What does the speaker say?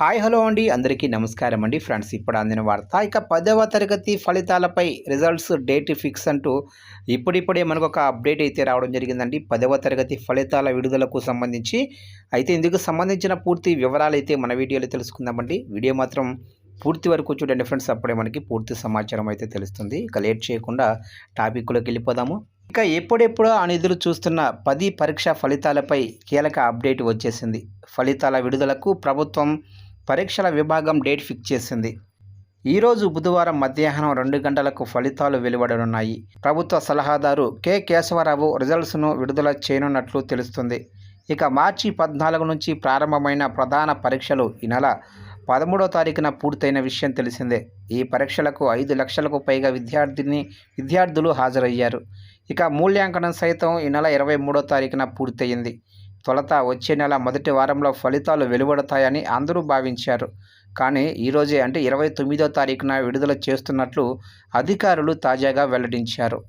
Hi hello అండి, అందరికీ నమస్కారం అండి ఫ్రెండ్స్. ఇప్పుడు అందిన వార్త, ఇక 10వ తరగతి ఫలితాలపై రిజల్ట్స్ డేట్ ఫిక్స్ అంటూ ఇప్పుడిప్పుడే మనకు ఒక అప్డేట్ అయితే రావడం జరిగిందండి. 10వ తరగతి ఫలితాల విడుదలకు సంబంధించి అయితే ఇందుకు సంబంధించిన పూర్తి వివరాలు అయితే మన వీడియోలో తెలుసుకుందామండి. వీడియో మాత్రం పూర్తి వరకు చూడండి ఫ్రెండ్స్, అప్పుడే మనకి పూర్తి సమాచారం అయితే తెలుస్తుంది. ఇక లేట్ చేయకుండా టాపిక్లోకి వెళ్ళిపోదాము. ఇక ఎప్పుడెప్పుడో అని ఎదురు చూస్తున్న 10 పరీక్ష ఫలితాలపై కీలక అప్డేట్ వచ్చేసింది. ఫలితాల విడుదలకు ప్రభుత్వం పరీక్షల విభాగం డేట్ ఫిక్స్ చేసింది. ఈరోజు బుధవారం మధ్యాహ్నం 2 గంటలకు ఫలితాలు వెలువడనున్నాయి. ప్రభుత్వ సలహాదారు కె కేశవరావు రిజల్ట్స్ను విడుదల చేయనున్నట్లు తెలుస్తుంది. ఇక మార్చి 14 నుంచి ప్రారంభమైన ప్రధాన పరీక్షలు ఈ నెల 13వ తారీఖున పూర్తయిన విషయం తెలిసిందే. ఈ పరీక్షలకు 5 లక్షలకు పైగా విద్యార్థులు హాజరయ్యారు. ఇక మూల్యాంకనం సైతం ఈ నెల 23వ తారీఖున పూర్తయింది. తొలుత వచ్చే నెల మొదటి వారంలో ఫలితాలు వెలువడతాయని అందరూ భావించారు. కానీ ఈరోజే అంటే 29వ తారీఖున విడుదల చేస్తున్నట్లు అధికారులు తాజాగా వెల్లడించారు.